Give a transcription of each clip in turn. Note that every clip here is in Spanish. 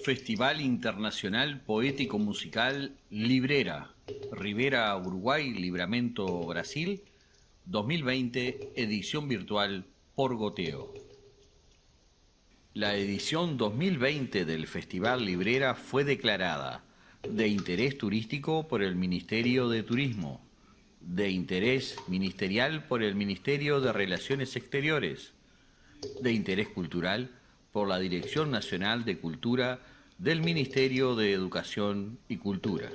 Festival Internacional Poético Musical Librera, Rivera, Uruguay, Livramento, Brasil, 2020, edición virtual por goteo. La edición 2020 del Festival Librera fue declarada de interés turístico por el Ministerio de Turismo, de interés ministerial por el Ministerio de Relaciones Exteriores, de interés cultural por la Dirección Nacional de Cultura del Ministerio de Educación y Cultura.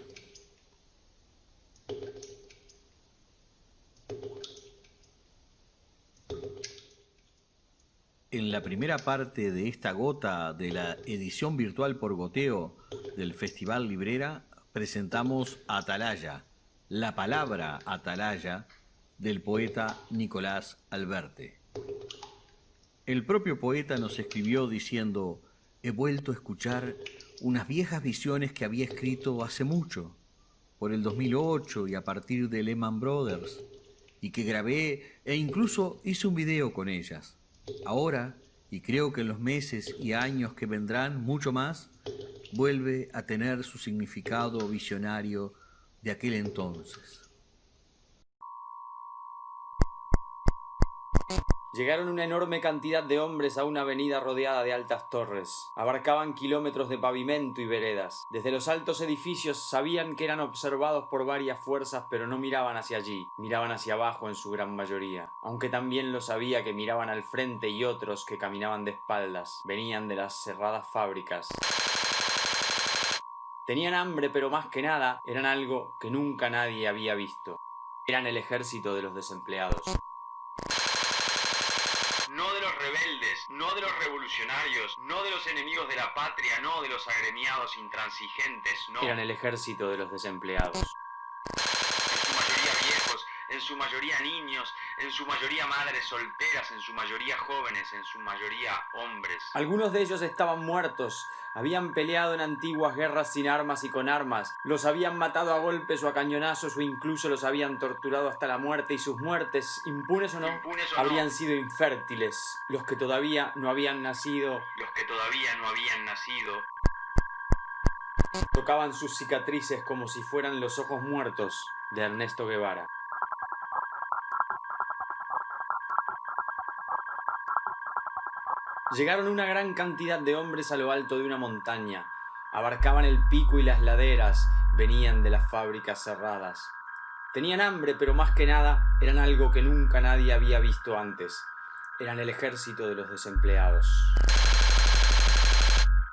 En la primera parte de esta gota de la edición virtual por goteo del Festival Librera presentamos Atalaya, la palabra Atalaya del poeta Nicolás Alberte. El propio poeta nos escribió diciendo: he vuelto a escuchar unas viejas visiones que había escrito hace mucho, por el 2008 y a partir de Lehman Brothers, y que grabé e incluso hice un video con ellas. Ahora, y creo que en los meses y años que vendrán mucho más, vuelve a tener su significado visionario de aquel entonces. Llegaron una enorme cantidad de hombres a una avenida rodeada de altas torres. Abarcaban kilómetros de pavimento y veredas. Desde los altos edificios sabían que eran observados por varias fuerzas, pero no miraban hacia allí. Miraban hacia abajo en su gran mayoría. Aunque también lo sabía que miraban al frente y otros que caminaban de espaldas. Venían de las cerradas fábricas. Tenían hambre, pero más que nada eran algo que nunca nadie había visto. Eran el ejército de los desempleados. No de los rebeldes, no de los revolucionarios, no de los enemigos de la patria, no de los agremiados intransigentes, no. Eran el ejército de los desempleados. En su mayoría viejos, en su mayoría niños, en su mayoría madres solteras, en su mayoría jóvenes, en su mayoría hombres. Algunos de ellos estaban muertos. Habían peleado en antiguas guerras sin armas y con armas. Los habían matado a golpes o a cañonazos o incluso los habían torturado hasta la muerte, y sus muertes, impunes o no, habrían sido infértiles. Los que todavía no habían nacido, tocaban sus cicatrices como si fueran los ojos muertos de Ernesto Guevara. Llegaron una gran cantidad de hombres a lo alto de una montaña. Abarcaban el pico y las laderas, venían de las fábricas cerradas. Tenían hambre, pero más que nada eran algo que nunca nadie había visto antes. Eran el ejército de los desempleados.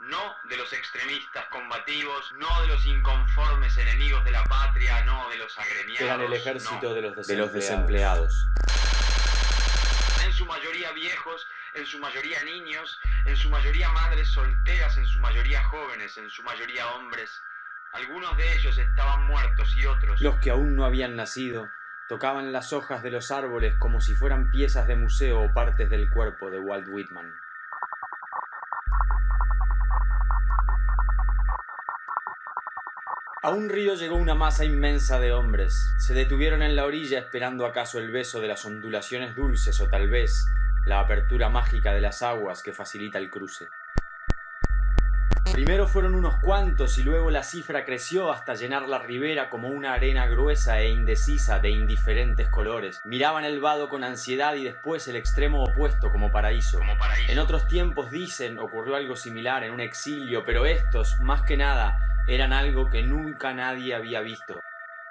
No de los extremistas combativos, no de los inconformes enemigos de la patria, no de los agremiados. Eran el ejército no. de los desempleados. En su mayoría viejos, en su mayoría niños, en su mayoría madres solteras, en su mayoría jóvenes, en su mayoría hombres. Algunos de ellos estaban muertos y otros, los que aún no habían nacido, tocaban las hojas de los árboles como si fueran piezas de museo o partes del cuerpo de Walt Whitman. A un río llegó una masa inmensa de hombres. Se detuvieron en la orilla esperando acaso el beso de las ondulaciones dulces o tal vez la apertura mágica de las aguas que facilita el cruce. Primero fueron unos cuantos y luego la cifra creció hasta llenar la ribera como una arena gruesa e indecisa de indiferentes colores. Miraban el vado con ansiedad y después el extremo opuesto como paraíso. En otros tiempos, dicen, ocurrió algo similar en un exilio, pero estos, más que nada, eran algo que nunca nadie había visto.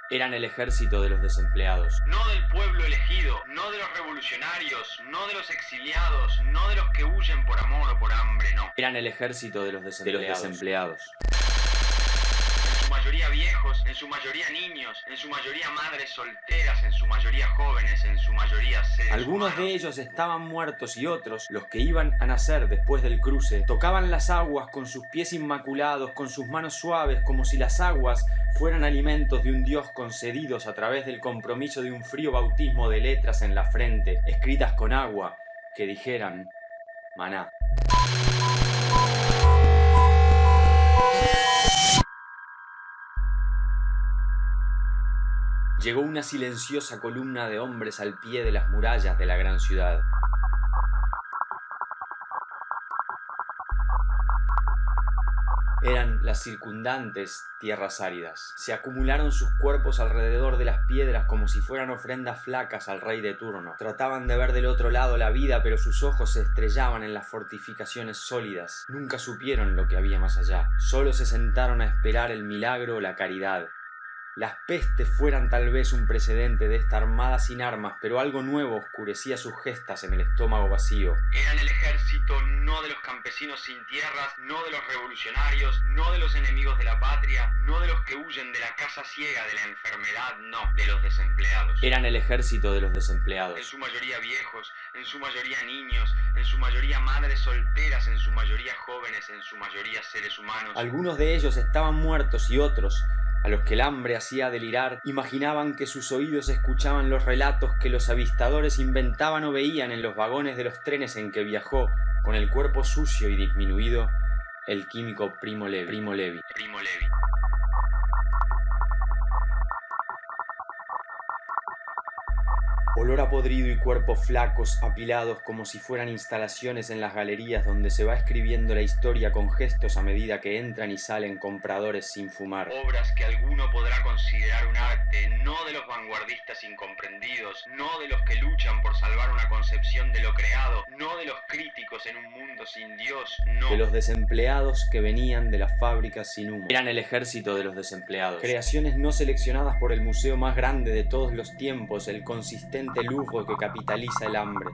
Eran el ejército de los desempleados. No del pueblo elegido, no de los revolucionarios, no de los exiliados, no de los que huyen por amor o por hambre, no. Eran el ejército de los desempleados. En su mayoría viejos, en su mayoría niños, en su mayoría madres solteras, en su mayoría jóvenes, en su mayoría seres Algunos humanos. de ellos estaban muertos y otros, los que iban a nacer después del cruce, tocaban las aguas con sus pies inmaculados, con sus manos suaves, como si las aguas fueran alimentos de un dios concedidos a través del compromiso de un frío bautismo de letras en la frente, escritas con agua, que dijeran maná. Llegó una silenciosa columna de hombres al pie de las murallas de la gran ciudad. eran las circundantes tierras áridas. Se acumularon sus cuerpos alrededor de las piedras como si fueran ofrendas flacas al rey de turno. Trataban de ver del otro lado la vida, pero sus ojos se estrellaban en las fortificaciones sólidas. Nunca supieron lo que había más allá. Solo se sentaron a esperar el milagro o la caridad. Las pestes fueran tal vez un precedente de esta armada sin armas, pero algo nuevo oscurecía sus gestas en el estómago vacío. Eran el ejército no de los campesinos sin tierras, no de los revolucionarios, no de los enemigos de la patria, no de los que huyen de la caza ciega, de la enfermedad, no, de los desempleados. Eran el ejército de los desempleados. En su mayoría viejos, en su mayoría niños, en su mayoría madres solteras, en su mayoría jóvenes, en su mayoría seres humanos. Algunos de ellos estaban muertos y otros, a los que el hambre hacía delirar, imaginaban que sus oídos escuchaban los relatos que los avistadores inventaban o veían en los vagones de los trenes en que viajó, con el cuerpo sucio y disminuido, el químico Primo Levi. Primo Levi. Olor a podrido y cuerpos flacos apilados como si fueran instalaciones en las galerías donde se va escribiendo la historia con gestos a medida que entran y salen compradores sin fumar. Obras que alguno podrá considerar un arte, no de los vanguardistas incomprendidos, no de los que luchan por salvar una concepción de lo creado, no de los críticos en un mundo sin Dios, no. De los desempleados que venían de las fábricas sin humo. Eran el ejército de los desempleados. Creaciones no seleccionadas por el museo más grande de todos los tiempos, el consistente lujo que capitaliza el hambre.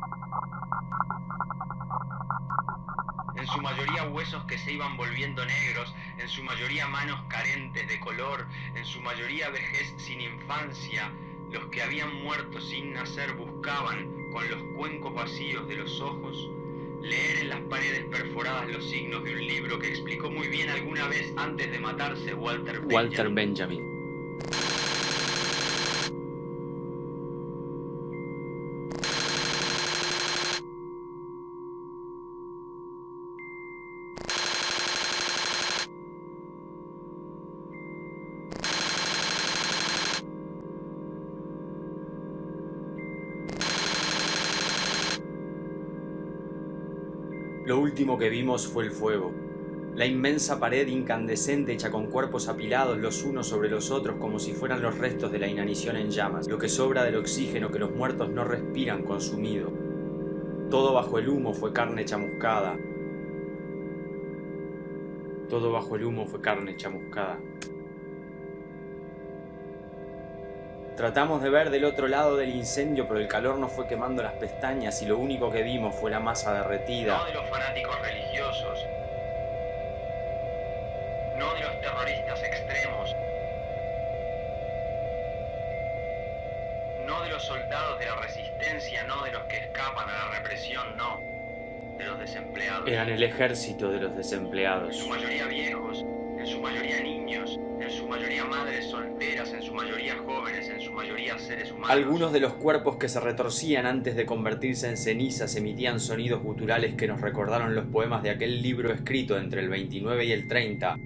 En su mayoría huesos que se iban volviendo negros, en su mayoría manos carentes de color, en su mayoría vejez sin infancia. Los que habían muerto sin nacer buscaban, con los cuencos vacíos de los ojos, leer en las paredes perforadas los signos de un libro que explicó muy bien alguna vez antes de matarse Walter Benjamin. Lo último que vimos fue el fuego. La inmensa pared incandescente hecha con cuerpos apilados los unos sobre los otros como si fueran los restos de la inanición en llamas, lo que sobra del oxígeno que los muertos no respiran consumido. Todo bajo el humo fue carne chamuscada. Todo bajo el humo fue carne chamuscada. Tratamos de ver del otro lado del incendio, pero el calor nos fue quemando las pestañas y lo único que vimos fue la masa derretida. No de los fanáticos religiosos, no de los terroristas extremos, no de los soldados de la resistencia, no de los que escapan a la represión, no, de los desempleados. Eran el ejército de los En desempleados. su mayoría viejos, en su mayoría niños, en su mayoría madres solteras, en su mayoría jóvenes, en su mayoría seres humanos. Algunos de los cuerpos que se retorcían antes de convertirse en cenizas emitían sonidos guturales que nos recordaron los poemas de aquel libro escrito entre el 29 y el 30,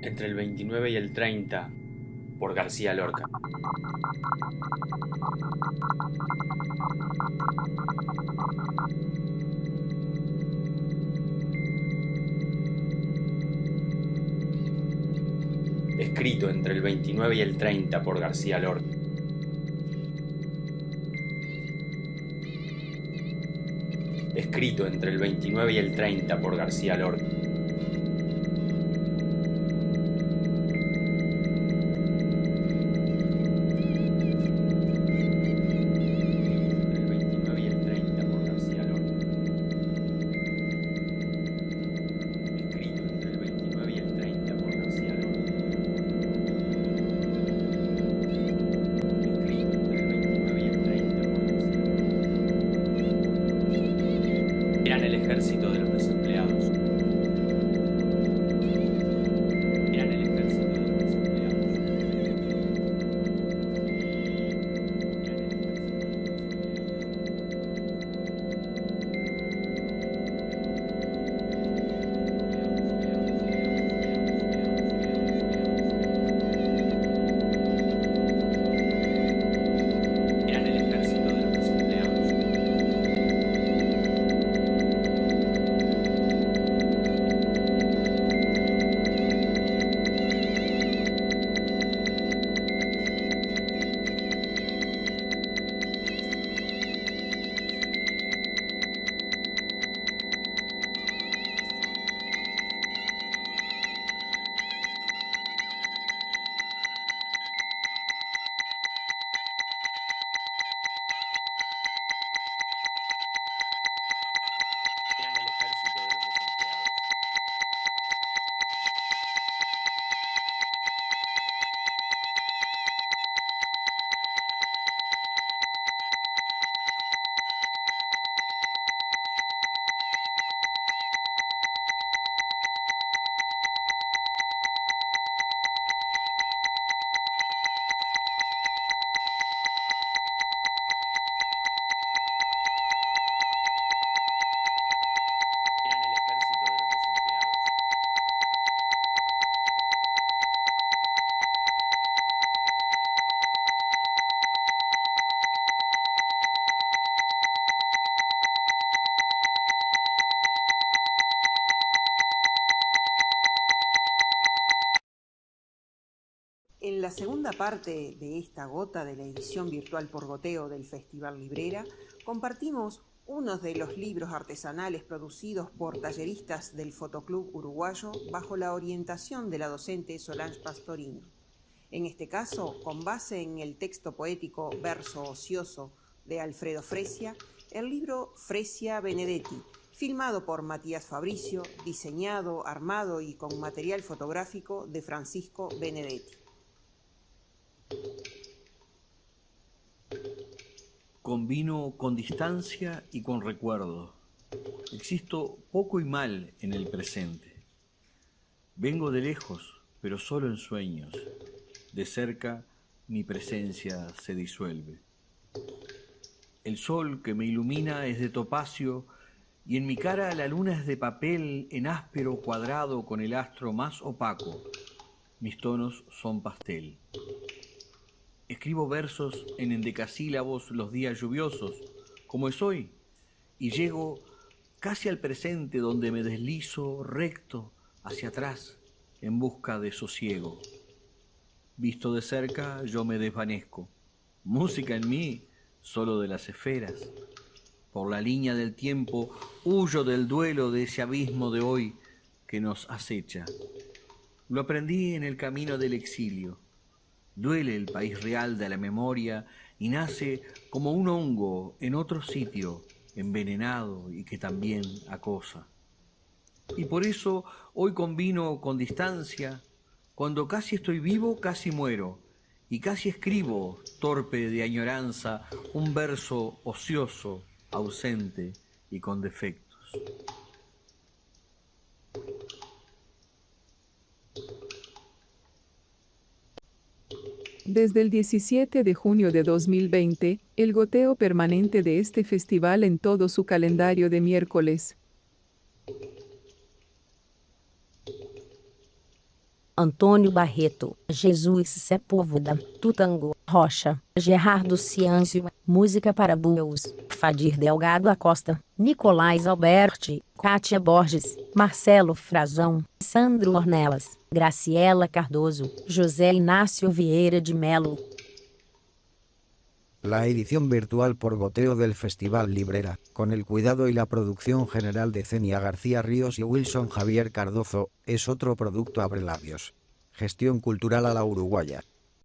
por García Lorca. Escrito entre el 29 y el 30 por García Lorca. Escrito entre el 29 y el 30 por García Lorca. Eran el ejército de los desempleados. Eran el ejército de los desempleados. Eran el ejército de los desempleados. En la segunda parte de esta gota de la edición virtual por goteo del Festival Librera, compartimos unos de los libros artesanales producidos por talleristas del Fotoclub Uruguayo bajo la orientación de la docente Solange Pastorino. En este caso, con base en el texto poético Verso Ocioso de Alfredo Fresia, el libro Fresia Benedetti, filmado por Matías Fabricio, diseñado, armado y con material fotográfico de Francisco Benedetti. Combino con distancia y con recuerdo. Existo poco y mal en el presente. Vengo de lejos, pero solo en sueños. De cerca, mi presencia se disuelve. El sol que me ilumina es de topacio y en mi cara la luna es de papel en áspero cuadrado con el astro más opaco. Mis tonos son pastel. Escribo versos en endecasílabos los días lluviosos, como es hoy, y llego casi al presente donde me deslizo recto hacia atrás en busca de sosiego. Visto de cerca yo me desvanezco. Música en mí, solo de las esferas. Por la línea del tiempo huyo del duelo de ese abismo de hoy que nos acecha. Lo aprendí en el camino del exilio. Duele el país real de la memoria y nace como un hongo en otro sitio, envenenado y que también acosa. Y por eso hoy combino con distancia, cuando casi estoy vivo, casi muero, y casi escribo, torpe de añoranza, un verso ocioso, ausente y con defectos. Desde el 17 de junio de 2020, el goteo permanente de este festival en todo su calendario de miércoles. Antônio Barreto, Jesus Sepúlveda, Tutango, Rocha, Gerardo Ciancio, música para Bulls, Fadir Delgado Acosta, Nicolás Alberti, Kátia Borges, Marcelo Frazão, Sandro Ornelas, Graciela Cardoso, José Inácio Vieira de Melo. La edición virtual por goteo del Festival Librera, con el cuidado y la producción general de Zenia García Ríos y Wilson Javier Cardozo, es otro producto Abrelabios. Gestión cultural a la uruguaya.